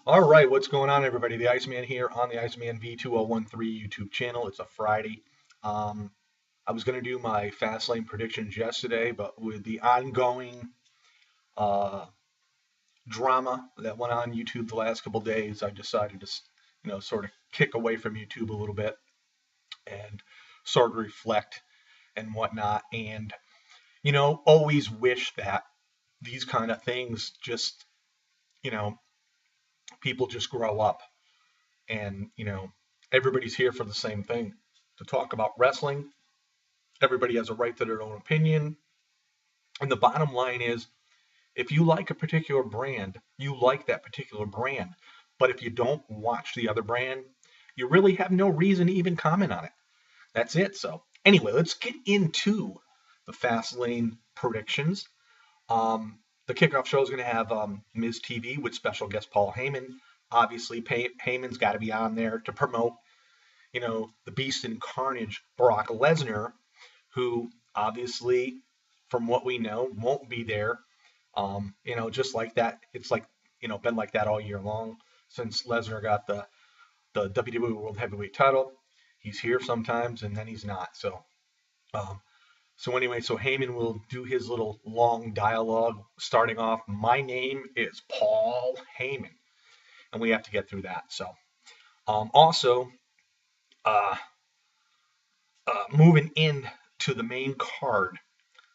All right, what's going on, everybody? The Iceman here on the Iceman V2013 YouTube channel. It's a Friday. I was going to do my Fastlane predictions yesterday, but with the ongoing uh, drama that went on YouTube the last couple days, I decided to, sort of kick away from YouTube a little bit and sort of reflect and whatnot. And, always wish that these kind of things just, you know, people just grow up and everybody's here for the same thing, to talk about wrestling. Everybody has a right to their own opinion, and the bottom line is, if you like a particular brand, you like that particular brand. But if you don't watch the other brand, you really have no reason to even comment on it. That's it. So anyway, let's get into the fast lane predictions. The kickoff show is going to have Ms. TV with special guest Paul Heyman. Obviously, Heyman's got to be on there to promote, the Beast and Carnage, Brock Lesnar, who obviously, from what we know, won't be there. Just like that, it's like, been like that all year long since Lesnar got the WWE World Heavyweight title. He's here sometimes and then he's not. Um, so Heyman will do his little long dialogue starting off. My name is Paul Heyman, and we have to get through that. So, also, uh, moving in to the main card,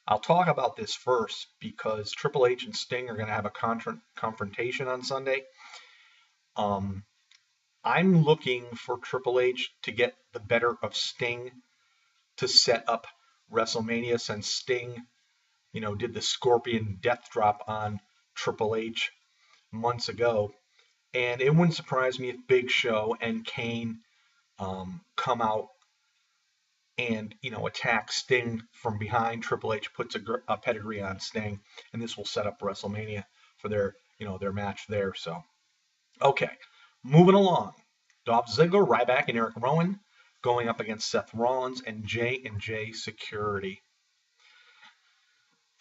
I'll talk about this first because Triple H and Sting are going to have a confrontation on Sunday. Um, I'm looking for Triple H to get the better of Sting to set up WrestleMania, since Sting, did the Scorpion Death Drop on Triple H months ago. And it wouldn't surprise me if Big Show and Kane come out and attack Sting from behind. Triple H puts a pedigree on Sting, and this will set up WrestleMania for their match there. So, okay, moving along. Dolph Ziggler, Ryback, and Eric Rowan going up against Seth Rollins and J&J Security.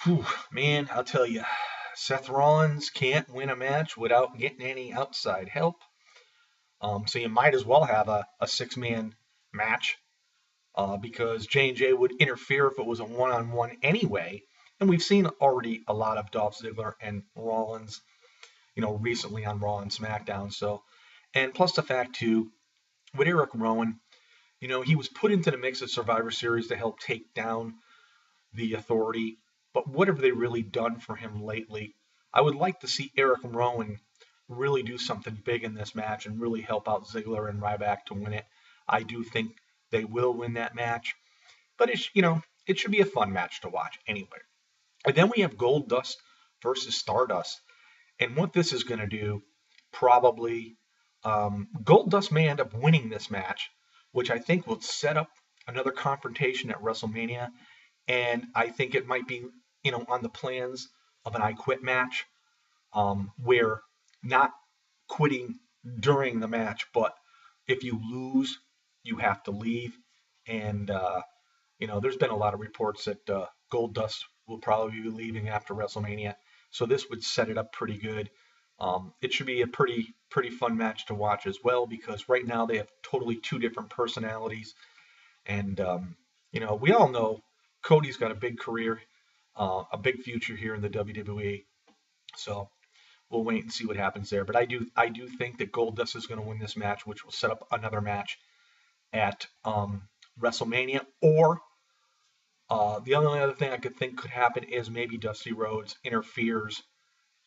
Whew, man, I'll tell you, Seth Rollins can't win a match without getting any outside help. So you might as well have a six-man match, because J&J would interfere if it was a one-on-one anyway. And we've seen already a lot of Dolph Ziggler and Rollins, recently on Raw and SmackDown. So, and plus the fact too, with Eric Rowan, he was put into the mix of Survivor Series to help take down the Authority. But what have they really done for him lately? I would like to see Eric Rowan really do something big in this match and really help out Ziggler and Ryback to win it. I do think they will win that match, but it should be a fun match to watch anyway. And then we have Goldust versus Stardust, and what this is going to do, probably, Goldust may end up winning this match, which I think will set up another confrontation at WrestleMania. And I think it might be, on the plans of an I Quit match, where not quitting during the match, but if you lose, you have to leave. And, there's been a lot of reports that Goldust will probably be leaving after WrestleMania. So this would set it up pretty good. It should be a pretty fun match to watch as well, because right now they have totally two different personalities. And, we all know Cody's got a big career, a big future here in the WWE. So we'll wait and see what happens there. But I do think that Goldust is going to win this match, which will set up another match at WrestleMania. Or the only other thing I could think could happen is maybe Dusty Rhodes interferes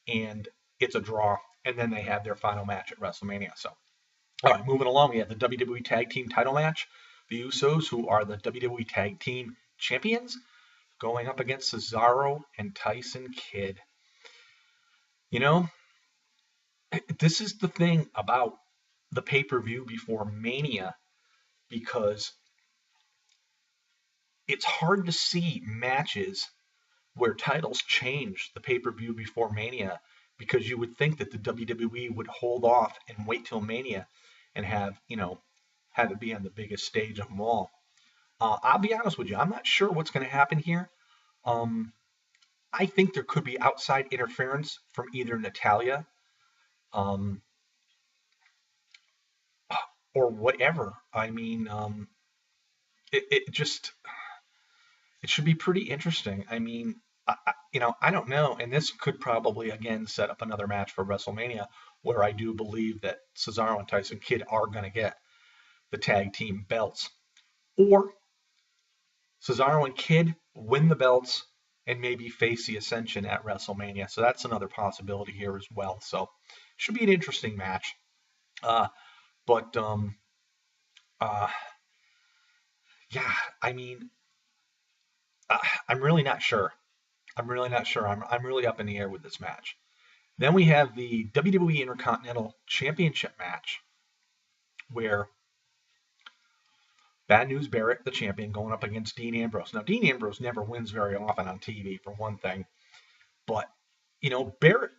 and it's a draw, and then they have their final match at WrestleMania. So, all right, moving along, we have the WWE Tag Team title match. The Usos, who are the WWE Tag Team champions, going up against Cesaro and Tyson Kidd. This is the thing about the pay-per-view before Mania, because it's hard to see matches where titles change the pay-per-view before Mania, because you would think that the WWE would hold off and wait till Mania and have it be on the biggest stage of them all. I'll be honest with you, I'm not sure what's going to happen here. I think there could be outside interference from either Natalya, um, or whatever. I mean, it just it should be pretty interesting. I mean, I don't know, and this could probably again set up another match for WrestleMania, where I do believe that Cesaro and Tyson Kidd are going to get the tag team belts, or Cesaro and Kidd win the belts and maybe face the Ascension at WrestleMania. So that's another possibility here as well. So should be an interesting match. Uh, but uh, yeah, I mean, uh, I'm really not sure. I'm really not sure. I'm really up in the air with this match. Then we have the WWE Intercontinental Championship match, where Bad News Barrett, the champion, going up against Dean Ambrose. Now, Dean Ambrose never wins very often on TV, for one thing, but Barrett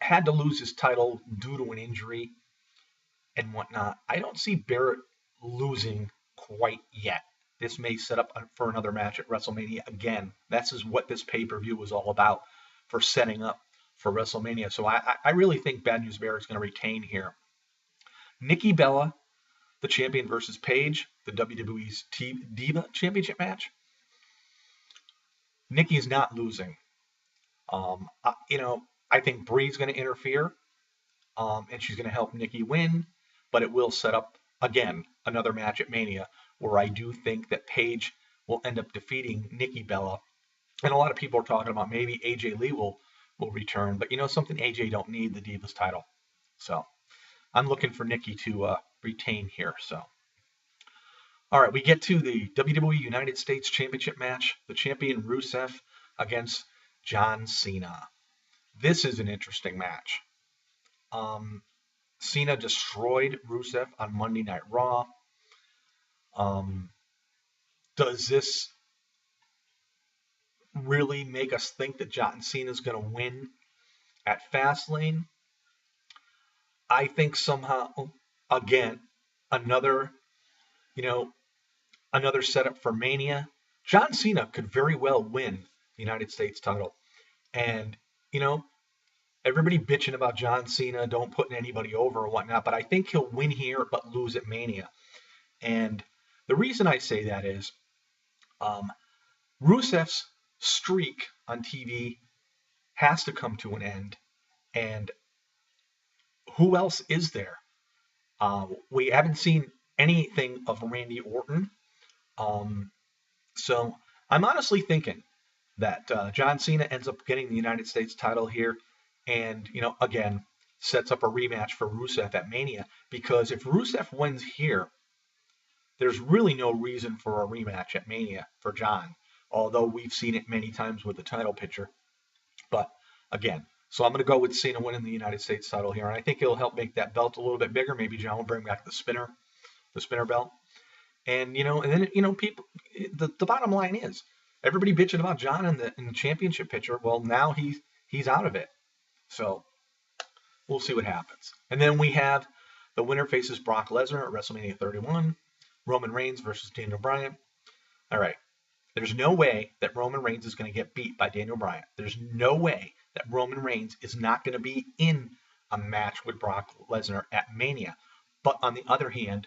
had to lose his title due to an injury and whatnot. I don't see Barrett losing quite yet. This may set up for another match at WrestleMania again. That's is what this pay-per-view was all about, for setting up for WrestleMania. So I really think Bad News Barrett's going to retain here. Nikki Bella, the champion, versus Paige, the WWE's Diva Championship match. Nikki's not losing. I think Brie's going to interfere, and she's going to help Nikki win, but it will set up, again, another match at Mania, where I do think that Paige will end up defeating Nikki Bella. And a lot of people are talking about maybe AJ Lee will return, but something, AJ don't need the Divas title. So I'm looking for Nikki to retain here. So, all right, we get to the WWE United States Championship match. The champion Rusev against John Cena. This is an interesting match. Cena destroyed Rusev on Monday Night Raw. Does this really make us think that John Cena is going to win at Fastlane? I think somehow, again, another setup for Mania. John Cena could very well win the United States title. And, everybody bitching about John Cena, don't put anybody over or whatnot, but I think he'll win here but lose at Mania. And the reason I say that is Rusev's streak on TV has to come to an end. And who else is there? We haven't seen anything of Randy Orton. So I'm honestly thinking that John Cena ends up getting the United States title here, and again sets up a rematch for Rusev at Mania, because if Rusev wins here, there's really no reason for a rematch at Mania for John, although we've seen it many times with the title picture. But again, so I'm going to go with Cena winning the United States title here, and I think it'll help make that belt a little bit bigger. Maybe John will bring back the spinner belt, and then people. The bottom line is, everybody bitching about John in the championship picture. Well, now he's out of it. So we'll see what happens. And then we have the winner faces Brock Lesnar at WrestleMania 31. Roman Reigns versus Daniel Bryan. All right. There's no way that Roman Reigns is going to get beat by Daniel Bryan. There's no way that Roman Reigns is not going to be in a match with Brock Lesnar at Mania. But on the other hand,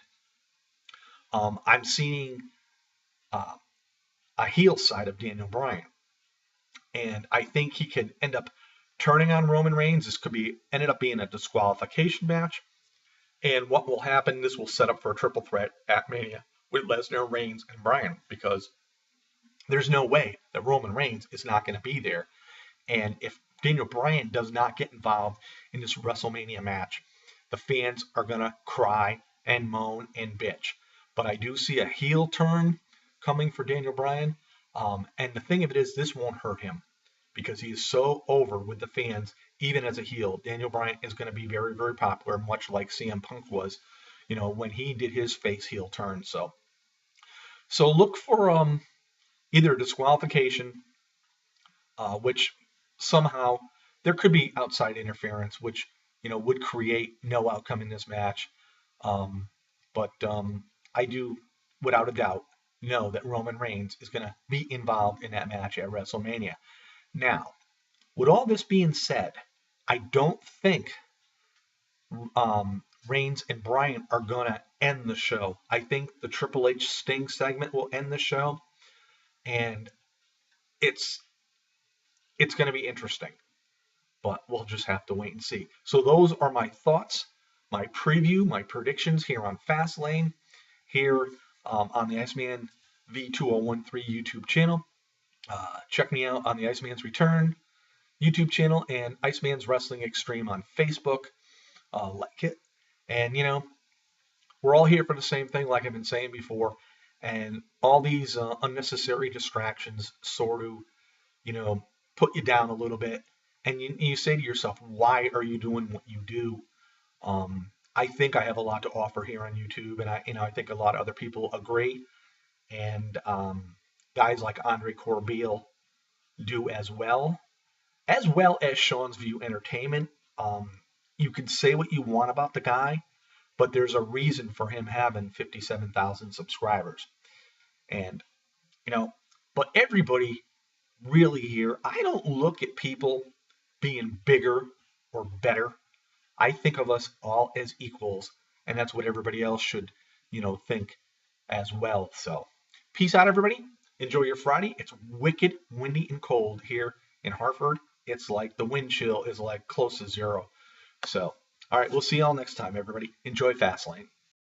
I'm seeing a heel side of Daniel Bryan. And I think he could end up turning on Roman Reigns. This could be ended up being a disqualification match. And what will happen, this will set up for a triple threat at Mania with Lesnar, Reigns, and Bryan, because there's no way that Roman Reigns is not going to be there. And if Daniel Bryan does not get involved in this WrestleMania match, the fans are going to cry and moan and bitch. But I do see a heel turn coming for Daniel Bryan. And the thing of it is, this won't hurt him, because he is so over with the fans, even as a heel. Daniel Bryan is going to be very, very popular, much like CM Punk was, when he did his face heel turn. So look for either disqualification, which somehow there could be outside interference, which would create no outcome in this match. But I do, without a doubt, know that Roman Reigns is going to be involved in that match at WrestleMania. Now, with all this being said, I don't think Reigns and Bryan are gonna end the show. I think the Triple H Sting segment will end the show, and it's it's gonna be interesting. But we'll just have to wait and see. So those are my thoughts, my preview, my predictions here on Fastlane, here on the Iceman V2013 YouTube channel. Check me out on the Iceman's Return YouTube channel and Iceman's Wrestling Extreme on Facebook. Like it. And, we're all here for the same thing, like I've been saying before. And all these unnecessary distractions sort of, put you down a little bit. And you say to yourself, why are you doing what you do? I think I have a lot to offer here on YouTube, and I think a lot of other people agree. And guys like Andre Corbeil do as well as Sean's View Entertainment. You can say what you want about the guy, but there's a reason for him having 57,000 subscribers. And, but everybody really here, I don't look at people being bigger or better. I think of us all as equals, and that's what everybody else should, think as well. So, peace out, everybody. Enjoy your Friday. It's wicked windy and cold here in Hartford. It's like the wind chill is like close to zero. So, all right, we'll see y'all next time, everybody. Enjoy Fastlane.